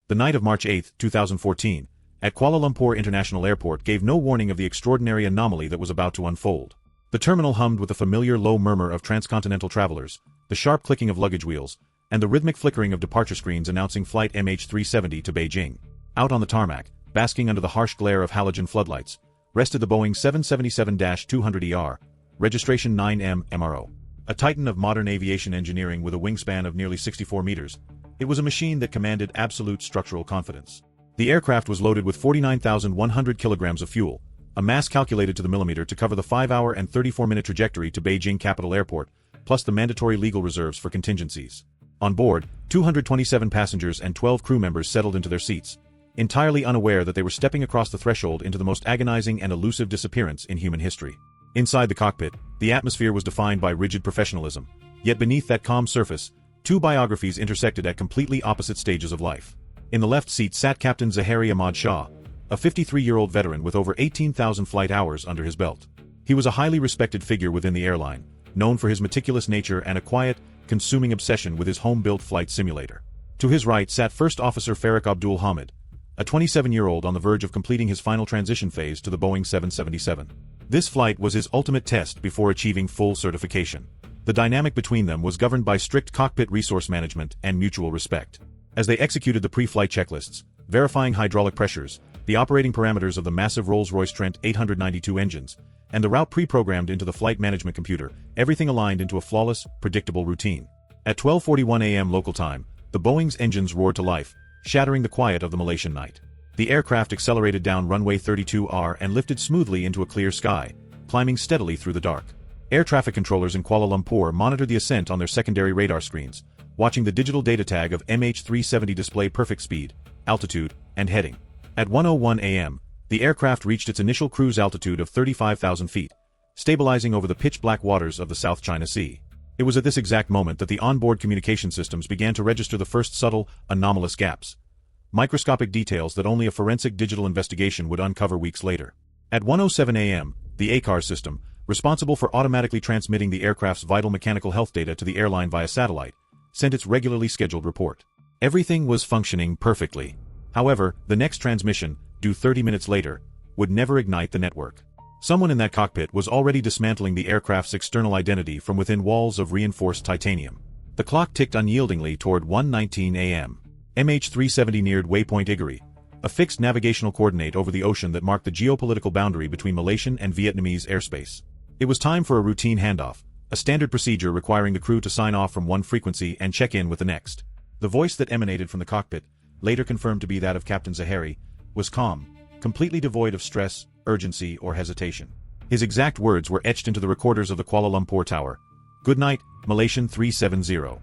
The night of March 8, 2014, at Kuala Lumpur International Airport gave no warning of the extraordinary anomaly that was about to unfold. The terminal hummed with the familiar low murmur of transcontinental travelers, the sharp clicking of luggage wheels, and the rhythmic flickering of departure screens announcing Flight MH370 to Beijing. Out on the tarmac, basking under the harsh glare of halogen floodlights, rested the Boeing 777-200ER, registration 9M-MRO. A titan of modern aviation engineering with a wingspan of nearly 64 meters, it was a machine that commanded absolute structural confidence. The aircraft was loaded with 49,100 kilograms of fuel, a mass calculated to the millimeter to cover the 5-hour and 34-minute trajectory to Beijing Capital Airport, plus the mandatory legal reserves for contingencies. On board, 227 passengers and 12 crew members settled into their seats, entirely unaware that they were stepping across the threshold into the most agonizing and elusive disappearance in human history. Inside the cockpit, the atmosphere was defined by rigid professionalism, yet beneath that calm surface, two biographies intersected at completely opposite stages of life. In the left seat sat Captain Zahari Ahmad Shah, a 53-year-old veteran with over 18,000 flight hours under his belt. He was a highly respected figure within the airline, known for his meticulous nature and a quiet, consuming obsession with his home-built flight simulator. To his right sat First Officer Farrokh Abdul Hamid, a 27-year-old on the verge of completing his final transition phase to the Boeing 777. This flight was his ultimate test before achieving full certification. The dynamic between them was governed by strict cockpit resource management and mutual respect. As they executed the pre-flight checklists, verifying hydraulic pressures, the operating parameters of the massive Rolls-Royce Trent 892 engines, and the route pre-programmed into the flight management computer, everything aligned into a flawless, predictable routine. At 12:41 a.m. local time, the Boeing's engines roared to life, shattering the quiet of the Malaysian night. The aircraft accelerated down runway 32R and lifted smoothly into a clear sky, climbing steadily through the dark. Air traffic controllers in Kuala Lumpur monitored the ascent on their secondary radar screens, watching the digital data tag of MH370 display perfect speed, altitude, and heading. At 1:01 a.m., the aircraft reached its initial cruise altitude of 35,000 feet, stabilizing over the pitch-black waters of the South China Sea. It was at this exact moment that the onboard communication systems began to register the first subtle, anomalous gaps, microscopic details that only a forensic digital investigation would uncover weeks later. At 1:07 a.m., the ACAR system, responsible for automatically transmitting the aircraft's vital mechanical health data to the airline via satellite, sent its regularly scheduled report. Everything was functioning perfectly. However, the next transmission, due 30 minutes later, would never ignite the network. Someone in that cockpit was already dismantling the aircraft's external identity from within walls of reinforced titanium. The clock ticked unyieldingly toward 1:19 a.m. MH370 neared waypoint Igari, a fixed navigational coordinate over the ocean that marked the geopolitical boundary between Malaysian and Vietnamese airspace. It was time for a routine handoff, a standard procedure requiring the crew to sign off from one frequency and check in with the next. The voice that emanated from the cockpit, later confirmed to be that of Captain Zahari, was calm, completely devoid of stress, urgency, or hesitation. His exact words were etched into the recorders of the Kuala Lumpur Tower. "Good night, Malaysian 370.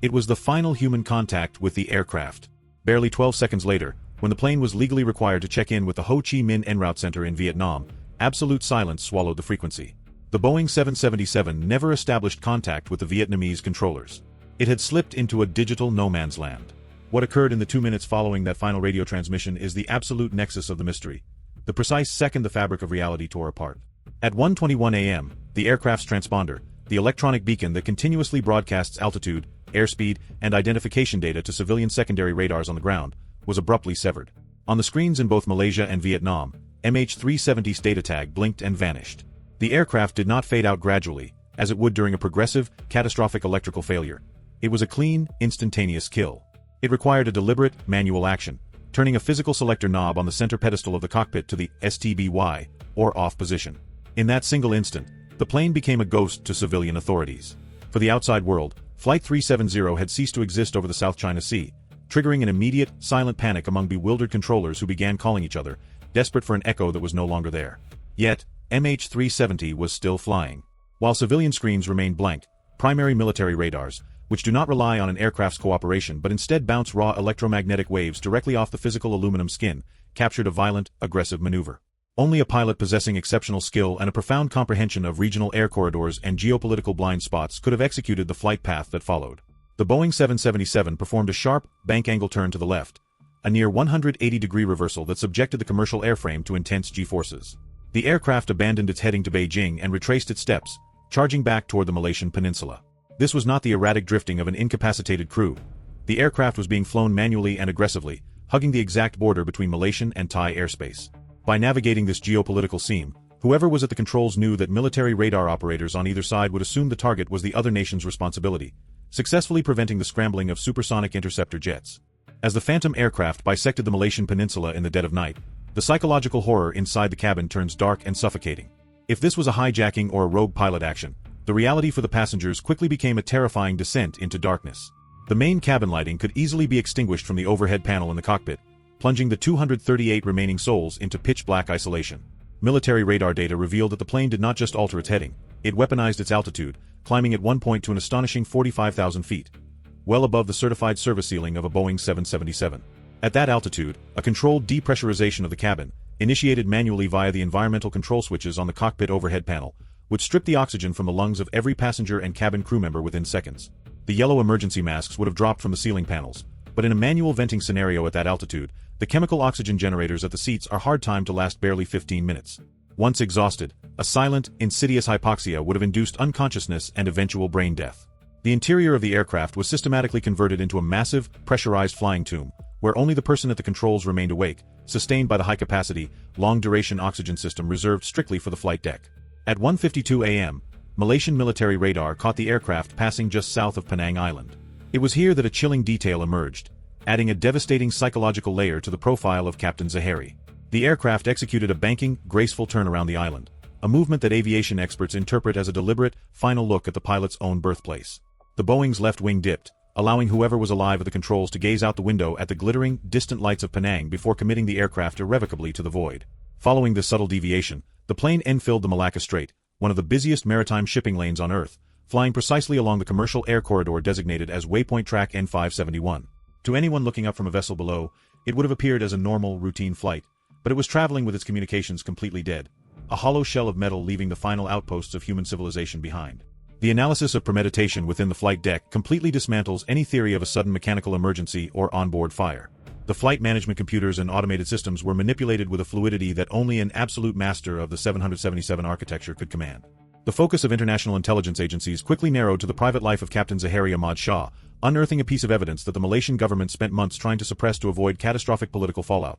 It was the final human contact with the aircraft. Barely 12 seconds later, when the plane was legally required to check in with the Ho Chi Minh En Route Center in Vietnam, absolute silence swallowed the frequency. The Boeing 777 never established contact with the Vietnamese controllers. It had slipped into a digital no-man's land. What occurred in the 2 minutes following that final radio transmission is the absolute nexus of the mystery, the precise second the fabric of reality tore apart. At 1:21 a.m., the aircraft's transponder, the electronic beacon that continuously broadcasts altitude, airspeed, and identification data to civilian secondary radars on the ground, was abruptly severed. On the screens in both Malaysia and Vietnam, MH370's data tag blinked and vanished. The aircraft did not fade out gradually, as it would during a progressive, catastrophic electrical failure. It was a clean, instantaneous kill. It required a deliberate, manual action, turning a physical selector knob on the center pedestal of the cockpit to the STBY, or off position. In that single instant, the plane became a ghost to civilian authorities. For the outside world, Flight 370 had ceased to exist over the South China Sea, triggering an immediate, silent panic among bewildered controllers who began calling each other, desperate for an echo that was no longer there. Yet, MH370 was still flying. While civilian screens remained blank, primary military radars, which do not rely on an aircraft's cooperation but instead bounce raw electromagnetic waves directly off the physical aluminum skin, captured a violent, aggressive maneuver. Only a pilot possessing exceptional skill and a profound comprehension of regional air corridors and geopolitical blind spots could have executed the flight path that followed. The Boeing 777 performed a sharp, bank-angle turn to the left, a near 180-degree reversal that subjected the commercial airframe to intense G-forces. The aircraft abandoned its heading to Beijing and retraced its steps, charging back toward the Malaysian peninsula. This was not the erratic drifting of an incapacitated crew. The aircraft was being flown manually and aggressively, hugging the exact border between Malaysian and Thai airspace. By navigating this geopolitical seam, whoever was at the controls knew that military radar operators on either side would assume the target was the other nation's responsibility, successfully preventing the scrambling of supersonic interceptor jets. As the Phantom aircraft bisected the Malaysian peninsula in the dead of night, the psychological horror inside the cabin turns dark and suffocating. If this was a hijacking or a rogue pilot action, the reality for the passengers quickly became a terrifying descent into darkness. The main cabin lighting could easily be extinguished from the overhead panel in the cockpit, plunging the 238 remaining souls into pitch-black isolation. Military radar data revealed that the plane did not just alter its heading, it weaponized its altitude, climbing at one point to an astonishing 45,000 feet, well above the certified service ceiling of a Boeing 777. At that altitude, a controlled depressurization of the cabin, initiated manually via the environmental control switches on the cockpit overhead panel, would strip the oxygen from the lungs of every passenger and cabin crew member within seconds. The yellow emergency masks would have dropped from the ceiling panels, but in a manual venting scenario at that altitude, the chemical oxygen generators at the seats are hard timed to last barely 15 minutes. Once exhausted, a silent, insidious hypoxia would have induced unconsciousness and eventual brain death. The interior of the aircraft was systematically converted into a massive, pressurized flying tomb, where only the person at the controls remained awake, sustained by the high-capacity, long-duration oxygen system reserved strictly for the flight deck. At 1:52 a.m., Malaysian military radar caught the aircraft passing just south of Penang Island. It was here that a chilling detail emerged, adding a devastating psychological layer to the profile of Captain Zahari. The aircraft executed a banking, graceful turn around the island, a movement that aviation experts interpret as a deliberate, final look at the pilot's own birthplace. The Boeing's left wing dipped, allowing whoever was alive at the controls to gaze out the window at the glittering, distant lights of Penang before committing the aircraft irrevocably to the void. Following this subtle deviation, the plane enfiled the Malacca Strait, one of the busiest maritime shipping lanes on Earth, flying precisely along the commercial air corridor designated as Waypoint Track N571. To anyone looking up from a vessel below, it would have appeared as a normal, routine flight, but it was traveling with its communications completely dead, a hollow shell of metal leaving the final outposts of human civilization behind. The analysis of premeditation within the flight deck completely dismantles any theory of a sudden mechanical emergency or onboard fire. The flight management computers and automated systems were manipulated with a fluidity that only an absolute master of the 777 architecture could command. The focus of international intelligence agencies quickly narrowed to the private life of Captain Zahari Ahmad Shah, unearthing a piece of evidence that the Malaysian government spent months trying to suppress to avoid catastrophic political fallout: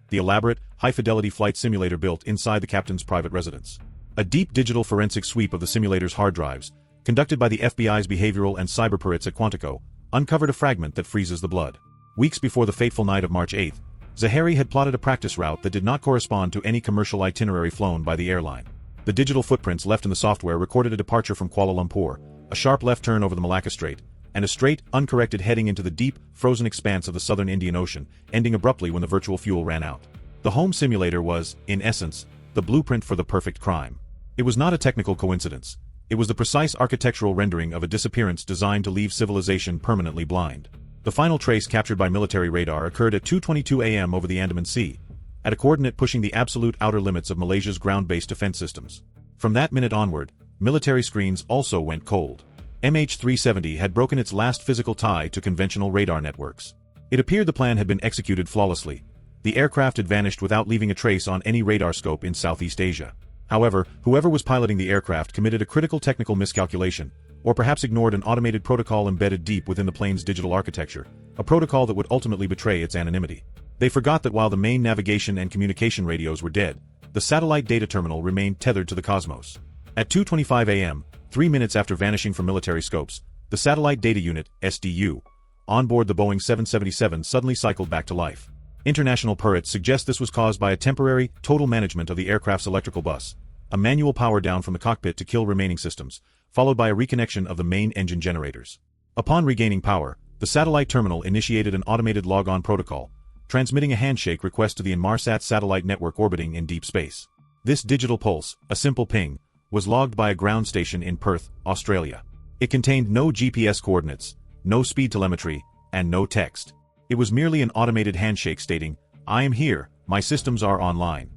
the elaborate, high-fidelity flight simulator built inside the captain's private residence. A deep digital forensic sweep of the simulator's hard drives, conducted by the FBI's behavioral and cyber perits at Quantico, uncovered a fragment that freezes the blood. Weeks before the fateful night of March 8, Zahari had plotted a practice route that did not correspond to any commercial itinerary flown by the airline. The digital footprints left in the software recorded a departure from Kuala Lumpur, a sharp left turn over the Malacca Strait, and a straight, uncorrected heading into the deep, frozen expanse of the southern Indian Ocean, ending abruptly when the virtual fuel ran out. The home simulator was, in essence, the blueprint for the perfect crime. It was not a technical coincidence. It was the precise architectural rendering of a disappearance designed to leave civilization permanently blind. The final trace captured by military radar occurred at 2:22 a.m. over the Andaman Sea, at a coordinate pushing the absolute outer limits of Malaysia's ground-based defense systems. From that minute onward, military screens also went cold. MH370 had broken its last physical tie to conventional radar networks. It appeared the plan had been executed flawlessly. The aircraft had vanished without leaving a trace on any radar scope in Southeast Asia. However, whoever was piloting the aircraft committed a critical technical miscalculation, or perhaps ignored an automated protocol embedded deep within the plane's digital architecture, a protocol that would ultimately betray its anonymity. They forgot that while the main navigation and communication radios were dead, the satellite data terminal remained tethered to the cosmos. At 2:25 a.m., 3 minutes after vanishing from military scopes, the Satellite Data Unit, SDU, on board the Boeing 777 suddenly cycled back to life. International perits suggest this was caused by a temporary, total management of the aircraft's electrical bus, a manual power down from the cockpit to kill remaining systems, followed by a reconnection of the main engine generators. Upon regaining power, the satellite terminal initiated an automated log-on protocol, transmitting a handshake request to the Inmarsat satellite network orbiting in deep space. This digital pulse, a simple ping, was logged by a ground station in Perth, Australia. It contained no GPS coordinates, no speed telemetry, and no text. It was merely an automated handshake stating, "I am here, my systems are online."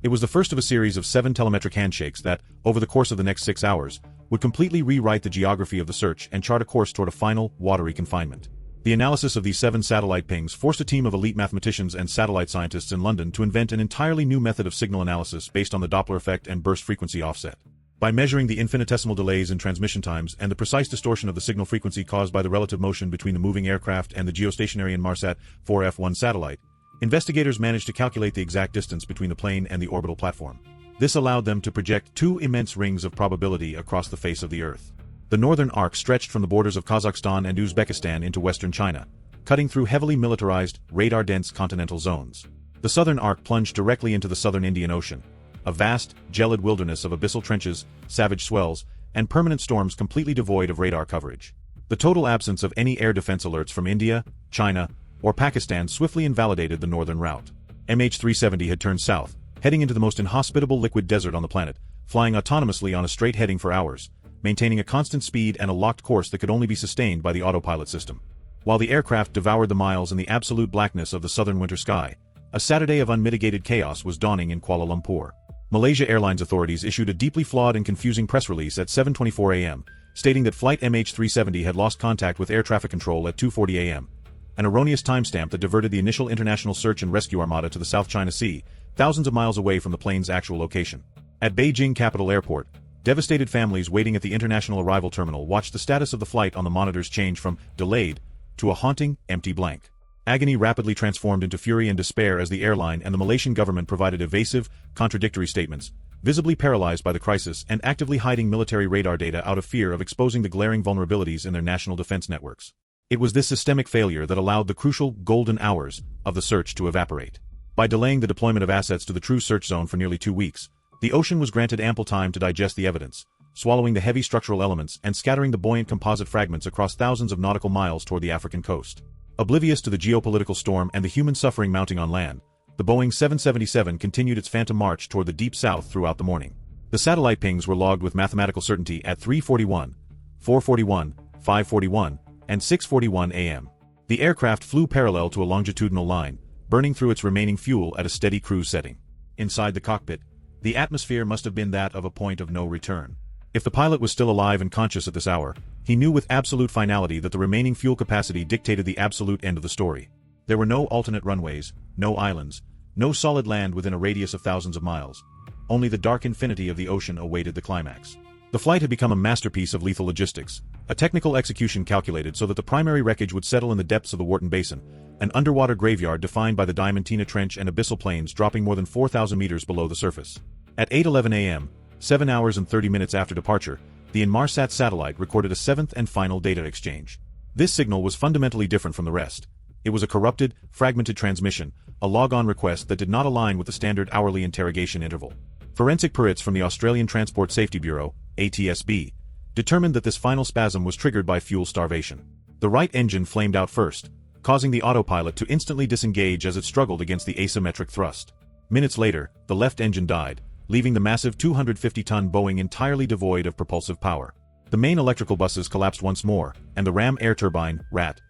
It was the first of a series of 7 telemetric handshakes that, over the course of the next 6 hours, would completely rewrite the geography of the search and chart a course toward a final, watery confinement. The analysis of these 7 satellite pings forced a team of elite mathematicians and satellite scientists in London to invent an entirely new method of signal analysis based on the Doppler effect and burst frequency offset. By measuring the infinitesimal delays in transmission times and the precise distortion of the signal frequency caused by the relative motion between the moving aircraft and the geostationary Inmarsat 4F1 satellite, investigators managed to calculate the exact distance between the plane and the orbital platform. This allowed them to project two immense rings of probability across the face of the Earth. The northern arc stretched from the borders of Kazakhstan and Uzbekistan into western China, cutting through heavily militarized, radar-dense continental zones. The southern arc plunged directly into the southern Indian Ocean, a vast, gelid wilderness of abyssal trenches, savage swells, and permanent storms completely devoid of radar coverage. The total absence of any air defense alerts from India, China, or Pakistan swiftly invalidated the northern route. MH370 had turned south, heading into the most inhospitable liquid desert on the planet, flying autonomously on a straight heading for hours, maintaining a constant speed and a locked course that could only be sustained by the autopilot system. While the aircraft devoured the miles in the absolute blackness of the southern winter sky, a Saturday of unmitigated chaos was dawning in Kuala Lumpur. Malaysia Airlines authorities issued a deeply flawed and confusing press release at 7:24 a.m., stating that flight MH370 had lost contact with air traffic control at 2:40 a.m., an erroneous timestamp that diverted the initial international search and rescue armada to the South China Sea, thousands of miles away from the plane's actual location. At Beijing Capital Airport, devastated families waiting at the international arrival terminal watched the status of the flight on the monitors change from delayed to a haunting, empty blank. Agony rapidly transformed into fury and despair as the airline and the Malaysian government provided evasive, contradictory statements, visibly paralyzed by the crisis and actively hiding military radar data out of fear of exposing the glaring vulnerabilities in their national defense networks. It was this systemic failure that allowed the crucial golden hours of the search to evaporate. By delaying the deployment of assets to the true search zone for nearly 2 weeks, the ocean was granted ample time to digest the evidence, swallowing the heavy structural elements and scattering the buoyant composite fragments across thousands of nautical miles toward the African coast. Oblivious to the geopolitical storm and the human suffering mounting on land, the Boeing 777 continued its phantom march toward the deep south throughout the morning. The satellite pings were logged with mathematical certainty at 3:41, 4:41, 5:41, and 6:41 a.m. The aircraft flew parallel to a longitudinal line, burning through its remaining fuel at a steady cruise setting. Inside the cockpit, the atmosphere must have been that of a point of no return. If the pilot was still alive and conscious at this hour, he knew with absolute finality that the remaining fuel capacity dictated the absolute end of the story. There were no alternate runways, no islands, no solid land within a radius of thousands of miles. Only the dark infinity of the ocean awaited the climax. The flight had become a masterpiece of lethal logistics, a technical execution calculated so that the primary wreckage would settle in the depths of the Wharton Basin, an underwater graveyard defined by the Diamantina Trench and abyssal plains dropping more than 4,000 meters below the surface. At 8:11 a.m., 7 hours and 30 minutes after departure, the Inmarsat satellite recorded a seventh and final data exchange. This signal was fundamentally different from the rest. It was a corrupted, fragmented transmission, a log-on request that did not align with the standard hourly interrogation interval. Forensic perits from the Australian Transport Safety Bureau, ATSB, determined that this final spasm was triggered by fuel starvation. The right engine flamed out first, causing the autopilot to instantly disengage as it struggled against the asymmetric thrust. Minutes later, the left engine died, leaving the massive 250-ton Boeing entirely devoid of propulsive power. The main electrical buses collapsed once more, and the ram air turbine, RAT,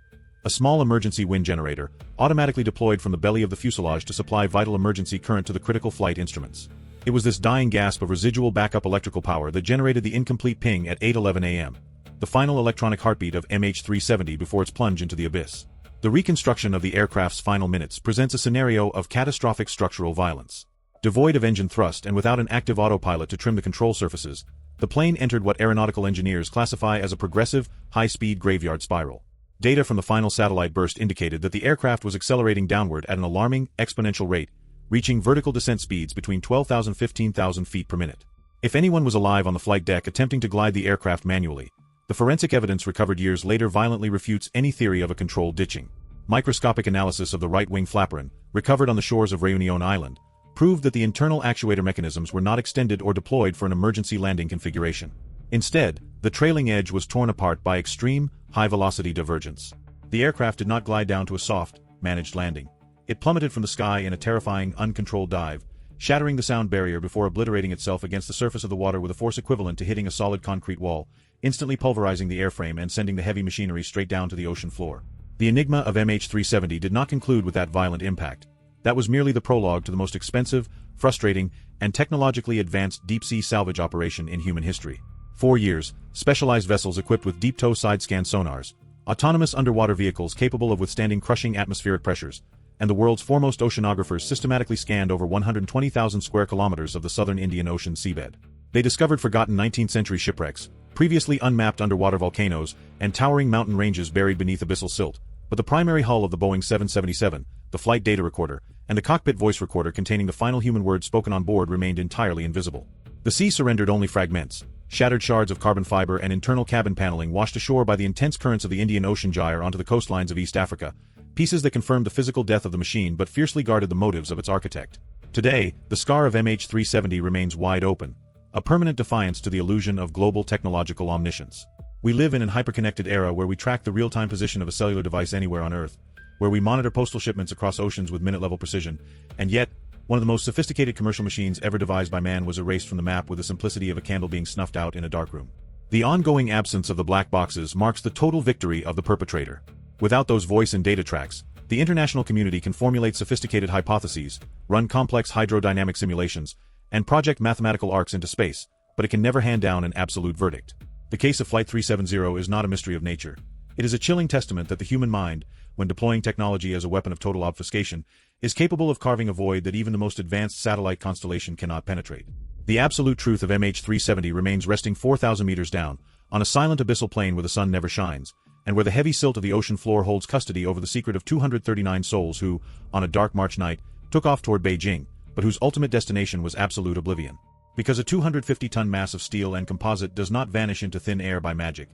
a small emergency wind generator, automatically deployed from the belly of the fuselage to supply vital emergency current to the critical flight instruments. It was this dying gasp of residual backup electrical power that generated the incomplete ping at 8:11 a.m., the final electronic heartbeat of MH370 before its plunge into the abyss. The reconstruction of the aircraft's final minutes presents a scenario of catastrophic structural violence. Devoid of engine thrust and without an active autopilot to trim the control surfaces, the plane entered what aeronautical engineers classify as a progressive, high-speed graveyard spiral. Data from the final satellite burst indicated that the aircraft was accelerating downward at an alarming, exponential rate, reaching vertical descent speeds between 12,000 and 15,000 feet per minute. If anyone was alive on the flight deck attempting to glide the aircraft manually, the forensic evidence recovered years later violently refutes any theory of a controlled ditching. Microscopic analysis of the right-wing flaperon, recovered on the shores of Réunion Island, proved that the internal actuator mechanisms were not extended or deployed for an emergency landing configuration. Instead, the trailing edge was torn apart by extreme, high-velocity divergence. The aircraft did not glide down to a soft, managed landing. It plummeted from the sky in a terrifying, uncontrolled dive, shattering the sound barrier before obliterating itself against the surface of the water with a force equivalent to hitting a solid concrete wall, instantly pulverizing the airframe and sending the heavy machinery straight down to the ocean floor. The enigma of MH370 did not conclude with that violent impact. That was merely the prologue to the most expensive, frustrating, and technologically advanced deep-sea salvage operation in human history. 4 years, specialized vessels equipped with deep-tow side-scan sonars, autonomous underwater vehicles capable of withstanding crushing atmospheric pressures, and the world's foremost oceanographers systematically scanned over 120,000 square kilometers of the southern Indian Ocean seabed. They discovered forgotten 19th-century shipwrecks, previously unmapped underwater volcanoes, and towering mountain ranges buried beneath abyssal silt, but the primary hull of the Boeing 777, the flight data recorder, and the cockpit voice recorder containing the final human words spoken on board remained entirely invisible. The sea surrendered only fragments. Shattered shards of carbon fiber and internal cabin paneling washed ashore by the intense currents of the Indian Ocean gyre onto the coastlines of East Africa, pieces that confirmed the physical death of the machine but fiercely guarded the motives of its architect. Today, the scar of MH370 remains wide open, a permanent defiance to the illusion of global technological omniscience. We live in an hyperconnected era where we track the real-time position of a cellular device anywhere on Earth, where we monitor postal shipments across oceans with minute-level precision, and yet, one of the most sophisticated commercial machines ever devised by man was erased from the map with the simplicity of a candle being snuffed out in a dark room. The ongoing absence of the black boxes marks the total victory of the perpetrator. Without those voice and data tracks, the international community can formulate sophisticated hypotheses, run complex hydrodynamic simulations, and project mathematical arcs into space, but it can never hand down an absolute verdict. The case of Flight 370 is not a mystery of nature. It is a chilling testament that the human mind, when deploying technology as a weapon of total obfuscation, is capable of carving a void that even the most advanced satellite constellation cannot penetrate. The absolute truth of MH370 remains resting 4,000 meters down, on a silent abyssal plain where the sun never shines, and where the heavy silt of the ocean floor holds custody over the secret of 239 souls who, on a dark March night, took off toward Beijing, but whose ultimate destination was absolute oblivion. Because a 250-ton mass of steel and composite does not vanish into thin air by magic.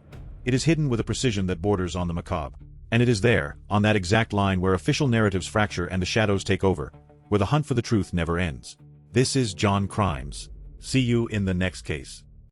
It is hidden with a precision that borders on the macabre. And it is there, on that exact line where official narratives fracture and the shadows take over, where the hunt for the truth never ends. This is Jon Crimes. See you in the next case.